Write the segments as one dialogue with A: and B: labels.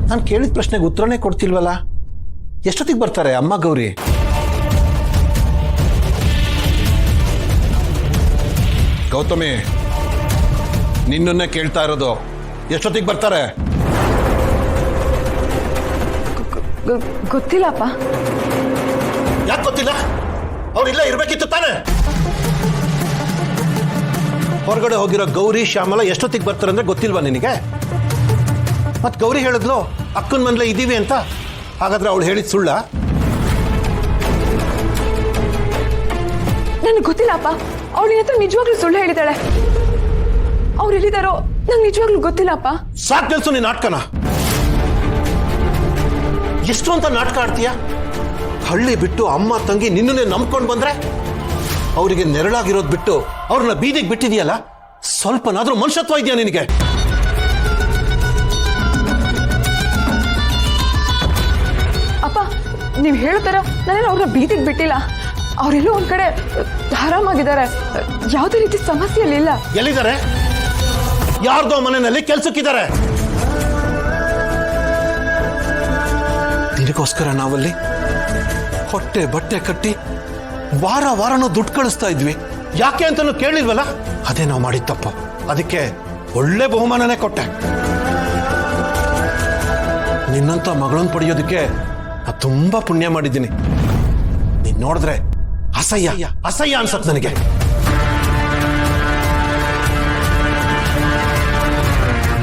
A: ನಾನು ಕೇಳಿದ ಪ್ರಶ್ನೆಗೆ ಉತ್ತರನೇ ಕೊಡ್ತಿಲ್ವಲ್ಲ. ಎಷ್ಟೊತ್ತಿಗೆ ಬರ್ತಾರೆ ಅಮ್ಮ ಗೌರಿ? ಗೌತಮಿ, ನಿನ್ನನ್ನೇ ಕೇಳ್ತಾ ಇರೋದು. ಎಷ್ಟೊತ್ತಿಗೆ ಬರ್ತಾರೆ?
B: ಗೊತ್ತಿಲ್ಲಪ್ಪ.
A: ಯಾಕೆ ಗೊತ್ತಿಲ್ಲ? ಅವ್ರಿಲ್ಲ ಇರ್ಬೇಕಿತ್ತು ತಾನೆ. ಹೊರಗಡೆ ಹೋಗಿರೋ ಗೌರಿ ಶ್ಯಾಮಲ ಎಷ್ಟೊತ್ತಿಗೆ ಬರ್ತಾರೆ ಅಂದ್ರೆ ಗೊತ್ತಿಲ್ವಾ ನಿನಗೆ? ಮತ್ ಗೌರಿ ಹೇಳಿದ್ಲು ಅಕ್ಕನ ಮನೇಲೆ ಇದೀವಿ ಅಂತ. ಹಾಗಾದ್ರೆ ಅವಳು ಹೇಳಿದ್ ಸುಳ್ಳ?
B: ನನಗೆ ಗೊತ್ತಿಲ್ಲಪ್ಪ. ಅವಳ ಹತ್ರ ನಿಜವಾಗ್ಲೂ ಸುಳ್ಳು ಹೇಳಿದಾಳೆ. ಅವ್ರು ಎಲ್ಲಿದ್ದಾರೋ ನಂಗೆ ನಿಜವಾಗ್ಲೂ ಗೊತ್ತಿಲ್ಲಪ್ಪ.
A: ಸಾಕು ನಿಲ್ಸು ನೀನ್ ನಾಟಕನ. ಎಷ್ಟು ಅಂತ ನಾಟಕ ಆಡ್ತೀಯ? ಹಳ್ಳಿ ಬಿಟ್ಟು ಅಮ್ಮ ತಂಗಿ ನಿನ್ನನ್ನೇ ನಂಬ್ಕೊಂಡು ಬಂದ್ರೆ ಅವರಿಗೆ ನೆರಳಾಗಿರೋದು ಬಿಟ್ಟು ಅವ್ರನ್ನ ಬೀದಿಗೆ ಬಿಟ್ಟಿದೆಯಲ್ಲ. ಸ್ವಲ್ಪನಾದ್ರೂ ಮನುಷ್ಯತ್ವ ಇದೆಯಾ ನಿನಗೆ?
B: ಅಪ್ಪ, ನೀವ್ ಹೇಳೋ ತರ ನಾನೇನು ಅವ್ರನ್ನ ಬೀದಿಗೆ ಬಿಟ್ಟಿಲ್ಲ. ಅವರೆಲ್ಲೋ ಒಂದ್ ಕಡೆ ಆರಾಮಾಗಿದ್ದಾರೆ. ಯಾವುದೇ ರೀತಿ ಸಮಸ್ಯೆಯಲ್ಲಿಲ್ಲ.
A: ಎಲ್ಲಿದ್ದಾರೆ? ಯಾರ್ದೋ ಮನೆಯಲ್ಲಿ ಕೆಲ್ಸಕ್ಕಿದ್ದಾರೆ. ನಿನಗೋಸ್ಕರ ನಾವಲ್ಲಿ ಹೊಟ್ಟೆ ಬಟ್ಟೆ ಕಟ್ಟಿ ವಾರ ವಾರನೂ ದುಡ್ಡು ಕಳಿಸ್ತಾ ಇದ್ವಿ. ಯಾಕೆ ಅಂತಾನು ಕೇಳಿಲ್ವಲ್ಲ. ಅದೇ ನಾವು ಮಾಡಿದ ತಪ್ಪು. ಅದಕ್ಕೆ ಒಳ್ಳೆ ಬಹುಮಾನನೇ ಕೊಟ್ಟೆ. ನಿನ್ನಂತ ಮಗಳನ್ನ ಪಡೆಯೋದಕ್ಕೆ ನಾ ತುಂಬಾ ಪುಣ್ಯ ಮಾಡಿದ್ದೀನಿ. ನೀನ್ ನೋಡಿದ್ರೆ ಅಸಹ್ಯ ಅಸಹ್ಯ ಅನ್ಸತ್ ನನಗೆ.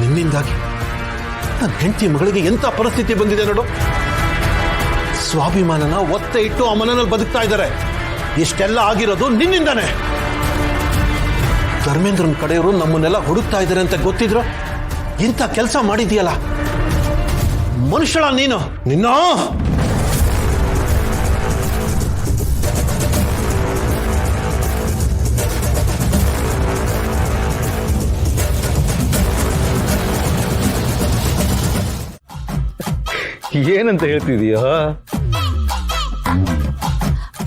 A: ನಿನ್ನಿಂದಾಗಿ ನನ್ನ ಹೆಂಡತಿ ಮಗಳಿಗೆ ಎಂತ ಪರಿಸ್ಥಿತಿ ಬಂದಿದೆ ನೋಡು. ಸ್ವಾಭಿಮಾನನ ಒತ್ತೆ ಇಟ್ಟು ಆ ಮನೆಯಲ್ಲಿ ಬದುಕ್ತಾ ಇದ್ದಾರೆ. ಇಷ್ಟೆಲ್ಲ ಆಗಿರೋದು ನಿನ್ನಿಂದಾನೆ. ಧರ್ಮೇಂದ್ರನ್ ಕಡೆಯವರು ನಮ್ಮನ್ನೆಲ್ಲ ಹುಡುಕ್ತಾ ಇದ್ದಾರೆ ಅಂತ ಗೊತ್ತಿದ್ರು ಇಂಥ ಕೆಲಸ ಮಾಡಿದೀಯಲ್ಲ. ಮನುಷ್ಯಳ ನೀನು. ನಿನ್ನ
C: ಏನಂತ ಹೇಳ್ತಿದೀಯ?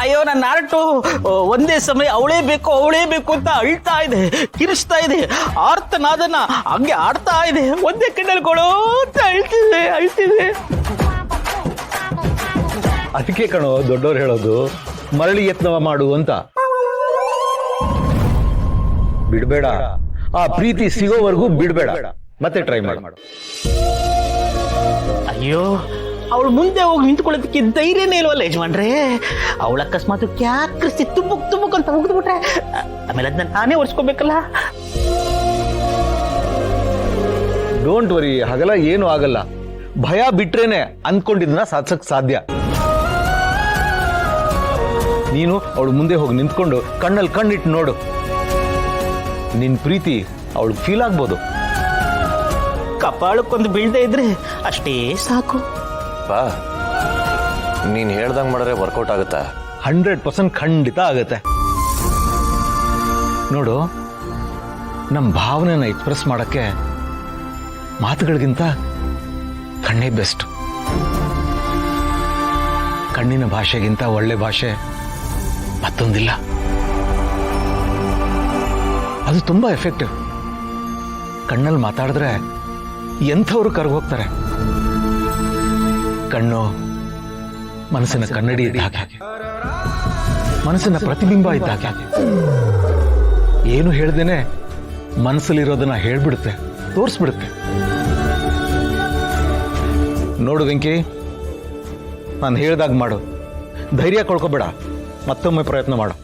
D: ಅಯ್ಯೋ, ನನ್ನ ಆರ್ಟು ಒಂದೇ ಸಮಯ ಅವಳೇ ಬೇಕು ಅಂತ ಅಳ್ತಾ ಇದೆ, ಕಿರಿಸ್ತಾ ಇದೆ. ಆರ್ತನಾದನ್ನ ಹಂಗೆ ಆಡ್ತಾ ಇದೆ. ಒಂದೇ ಕಣ್ಣಲ್ಕೊಳ್ಳೋ ಅಂತ ಅಳ್ತಿದೆ.
C: ಅದಕ್ಕೆ ಕಣೋ ದೊಡ್ಡವ್ರು ಹೇಳೋದು ಮರಳಿ ಯತ್ನವ ಮಾಡು ಅಂತ. ಬಿಡ್ಬೇಡ, ಆ ಪ್ರೀತಿ ಸಿಗೋವರೆಗೂ ಬಿಡ್ಬೇಡ, ಮತ್ತೆ ಟ್ರೈ ಮಾಡು.
D: ಅಯ್ಯೋ, ಅವಳು ಮುಂದೆ ಹೋಗಿ ನಿಂತ್ಕೊಳ್ಳೋದಕ್ಕೆ ಧೈರ್ಯನೇ ಇಲ್ವಲ್ಲ ಯಜಮಾನ್ರೆ. ಅವಳ ಅಕಸ್ಮಾತ್ ಕ್ಯಾಕ್ರಿಸಿ ತುಬುಕ್ ಅಂತ ಹೋಗ್ಬಿಟ್ರೆ ಆಮೇಲೆ ಅದನ್ನ ನಾನೇ ಒರೆಸ್ಕೋಬೇಕಲ್ಲ.
C: ಡೋಂಟ್ ವರಿ, ಹಾಗಲ್ಲ ಏನು ಆಗಲ್ಲ. ಭಯ ಬಿಟ್ರೇನೆ ಅಂದ್ಕೊಂಡಿದ್ದನ್ನ ಸಾಧಿಸಕ್ ಸಾಧ್ಯ. ನೀನು ಅವಳು ಮುಂದೆ ಹೋಗಿ ನಿಂತ್ಕೊಂಡು ಕಣ್ಣಲ್ಲಿ ಕಣ್ಣಿಟ್ಟು ನೋಡು. ನಿನ್ ಪ್ರೀತಿ ಅವಳಿಗೆ ಫೀಲ್ ಆಗ್ಬೋದು.
D: ಕಪಾಳಕ್ಕೊಂದು ಬೀಳ್ದೇ ಇದ್ರೆ ಅಷ್ಟೇ ಸಾಕು.
E: ಬಾ, ನೀನ್ ಹೇಳ್ದಂಗ್ ಮಾಡಿದ್ರೆ ವರ್ಕೌಟ್ ಆಗುತ್ತಾ?
C: 100% ಖಂಡಿತ ಆಗತ್ತೆ. ನೋಡು, ನಮ್ಮ ಭಾವನೆನ ಎಕ್ಸ್ಪ್ರೆಸ್ ಮಾಡಕ್ಕೆ ಮಾತುಗಳಿಗಿಂತ ಕಣ್ಣೇ ಬೆಸ್ಟ್. ಕಣ್ಣಿನ ಭಾಷೆಗಿಂತ ಒಳ್ಳೆ ಭಾಷೆ ಮತ್ತೊಂದಿಲ್ಲ. ಅದು ತುಂಬಾ ಎಫೆಕ್ಟಿವ್. ಕಣ್ಣಲ್ಲಿ ಮಾತಾಡಿದ್ರೆ ಎಂಥವ್ರು ಕರ್ಗೋಗ್ತಾರೆ. ಕಣ್ಣು ಮನಸ್ಸಿನ ಕನ್ನಡಿ ಇದ್ದ ಹಾಗೆ, ಮನಸ್ಸಿನ ಪ್ರತಿಬಿಂಬ ಇದ್ದ ಹಾಗೆ. ಏನು ಹೇಳ್ದೇನೆ ಮನಸ್ಸಲ್ಲಿರೋದನ್ನ ಹೇಳ್ಬಿಡುತ್ತೆ, ತೋರಿಸ್ಬಿಡುತ್ತೆ. ನೋಡು ವೆಂಕಿ, ನಾನು ಹೇಳ್ದಾಗ ಮಾಡು. ಧೈರ್ಯ ಕಳ್ಕೊಬೇಡ, ಮತ್ತೊಮ್ಮೆ ಪ್ರಯತ್ನ ಮಾಡು.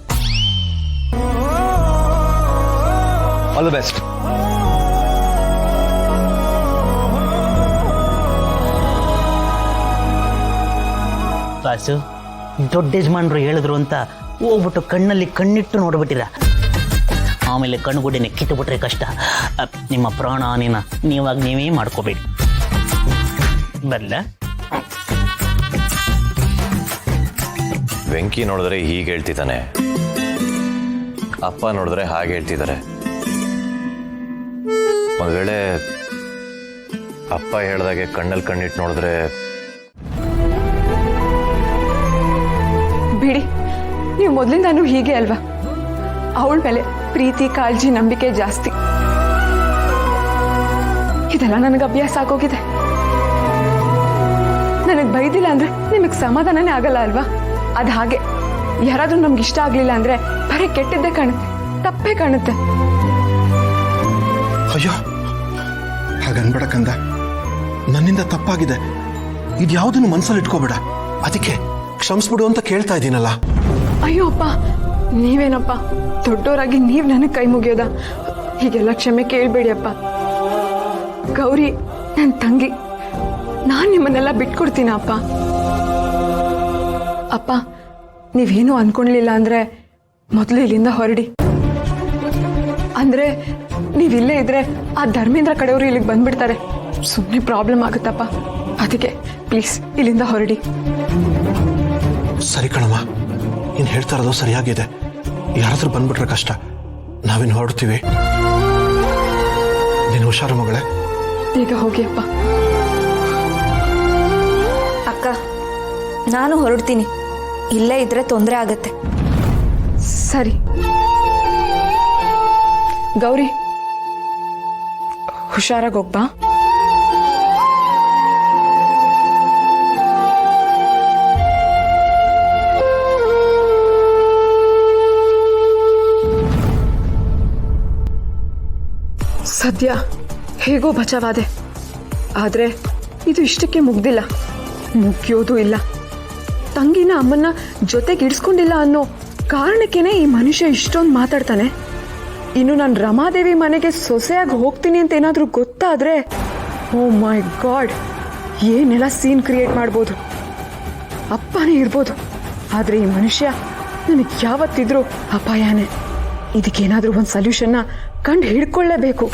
C: All the best.
D: ಬಾಸು, ದೊಡ್ಡ ಯಜಮಾನ್ರು ಹೇಳಿದ್ರು ಅಂತ ಹೋಗ್ಬಿಟ್ಟು ಕಣ್ಣಲ್ಲಿ ಕಣ್ಣಿಟ್ಟು ನೋಡ್ಬಿಟ್ಟಿರ. ಆಮೇಲೆ ಕಣ್ಣುಗುಡ್ಡೆನೆ ಕಿತ್ತುಬಿಟ್ರೆ ಕಷ್ಟ. ನಿಮ್ಮ ಪ್ರಾಣ ಹಾನಿನ ನೀವೇ ಮಾಡ್ಕೋಬೇಡಿ. ಬರಲ್ಲ?
E: ವೆಂಕಿ ನೋಡಿದ್ರೆ ಹೀಗೆ ಹೇಳ್ತಿದ್ದಾನೆ, ಅಪ್ಪ ನೋಡಿದ್ರೆ ಹಾಗೆ ಹೇಳ್ತಿದ್ದಾರೆ. ಒಂದ್ ವೇಳೆ ಅಪ್ಪ ಹೇಳ್ದಾಗೆ ಕಣ್ಣಲ್ಲಿ ಕಣ್ಣಿಟ್ಟು ನೋಡಿದ್ರೆ?
B: ಬಿಡಿ, ನೀವು ಮೊದಲಿಂದಾನು ಹೀಗೆ ಅಲ್ವಾ. ಅವಳ ಮೇಲೆ ಪ್ರೀತಿ, ಕಾಳಜಿ, ನಂಬಿಕೆ ಜಾಸ್ತಿ. ಇದೆಲ್ಲ ನನಗೆ ಅಭ್ಯಾಸ ಆಗೋಗಿದೆ. ಬೈದಿಲ್ಲ ಅಂದ್ರೆ ನಿಮಗೆ ಸಮಾಧಾನನೇ ಆಗಲ್ಲ ಅಲ್ವಾ? ಅದು ಹಾಗೆ ಯಾರಾದ್ರೂ ನಮ್ಗೆ ಇಷ್ಟ ಆಗ್ಲಿಲ್ಲ ಅಂದ್ರೆ ಬರೀ ಕೆಟ್ಟದ್ದೇ ಕಾಣುತ್ತೆ, ತಪ್ಪೇ ಕಾಣುತ್ತೆ.
A: ಅಯ್ಯೋ ಹಾಗನ್ಬೇಡ ಕಂದ, ನನ್ನಿಂದ ತಪ್ಪಾಗಿದೆ, ಇದ್ಯಾವುದನ್ನು ಮನ್ಸಲ್ಲಿ ಇಟ್ಕೋಬೇಡ. ಅದಕ್ಕೆ ಕ್ಷಮಿಸ್ಬಿಡು ಅಂತ ಕೇಳ್ತಾ ಇದ್ದೀನಲ್ಲ.
B: ಅಯ್ಯೋ ಅಪ್ಪ, ನೀವೇನಪ್ಪ ದೊಡ್ಡವರಾಗಿ ನೀವ್ ನನಗೆ ಕೈ ಮುಗಿಯೋದ? ಹೀಗೆಲ್ಲ ಕ್ಷಮೆ ಕೇಳ್ಬೇಡಿ ಅಪ್ಪ. ಗೌರಿ ನನ್ನ ತಂಗಿ, ನಾನ್ ನಿಮ್ಮನ್ನೆಲ್ಲ ಬಿಟ್ಕೊಡ್ತೀನ ಅಪ್ಪ. ಅಪ್ಪ ನೀವೇನು ಅನ್ಕೊಂಡ್ಲಿಲ್ಲ ಅಂದ್ರೆ ಮೊದಲು ಇಲ್ಲಿಂದ ಹೊರಡಿ. ಅಂದ್ರೆ ನೀವಿಲ್ಲೇ ಇದ್ರೆ ಆ ಧರ್ಮೇಂದ್ರ ಕಡೆಯವರು ಇಲ್ಲಿಗೆ ಬಂದ್ಬಿಡ್ತಾರೆ, ಸುಮ್ಮನೆ ಪ್ರಾಬ್ಲಮ್ ಆಗುತ್ತಪ್ಪ. ಅದಕ್ಕೆ ಪ್ಲೀಸ್ ಇಲ್ಲಿಂದ ಹೊರಡಿ.
A: ಸರಿ ಕಣಮ್ಮ, ನೀನು ಹೇಳ್ತಾ ಇರೋದು ಸರಿಯಾಗಿದೆ. ಯಾರಾದ್ರೂ ಬಂದ್ಬಿಟ್ರೆ ಕಷ್ಟ, ನಾವಿನ್ನು ಹೊರಡ್ತೀವಿ. ನೀನು ಹುಷಾರು ಮಗಳೇ.
B: ಈಗ ಹೋಗಿ ಅಪ್ಪ.
F: ಅಕ್ಕ, ನಾನು ಹೊರಡ್ತೀನಿ, ಇಲ್ಲೇ ಇದ್ರೆ ತೊಂದರೆ ಆಗತ್ತೆ.
B: ಸರಿ ಗೌರಿ, ಹುಷಾರಾಗಿ ಹೋಗ್ಬಾ. ಸದ್ಯ ಹೇಗೋ ಬಚಾವಾದೆ, ಆದ್ರೆ ಇದು ಇಷ್ಟಕ್ಕೆ ಮುಗ್ದಿಲ್ಲ, ಮುಗಿಯೋದು ಇಲ್ಲ. ತಂಗಿನ ಅಮ್ಮನ್ನ ಜೊತೆಗೆ ಇಡ್ಸ್ಕೊಂಡಿಲ್ಲ ಅನ್ನೋ ಕಾರಣಕ್ಕೇನೆ ಈ ಮನುಷ್ಯ ಇಷ್ಟೊಂದು ಮಾತಾಡ್ತಾನೆ. ಇನ್ನು ನಾನು ರಮಾದೇವಿ ಮನೆಗೆ ಸೊಸೆಯಾಗಿ ಹೋಗ್ತೀನಿ ಅಂತ ಏನಾದ್ರೂ ಗೊತ್ತಾದ್ರೆ, ಓ ಮೈ ಗಾಡ್, ಏನೆಲ್ಲ ಸೀನ್ ಕ್ರಿಯೇಟ್ ಮಾಡ್ಬೋದು. ಅಪ್ಪನೇ ಇರ್ಬೋದು, ಆದ್ರೆ ಈ ಮನುಷ್ಯ ನನಗೆ ಯಾವತ್ತಿದ್ರೂ ಅಪಾಯನೇ. ಇದಕ್ಕೇನಾದ್ರೂ ಒಂದು ಸೊಲ್ಯೂಷನ್ನ ಕಂಡು ಹಿಡ್ಕೊಳ್ಳೇಬೇಕು.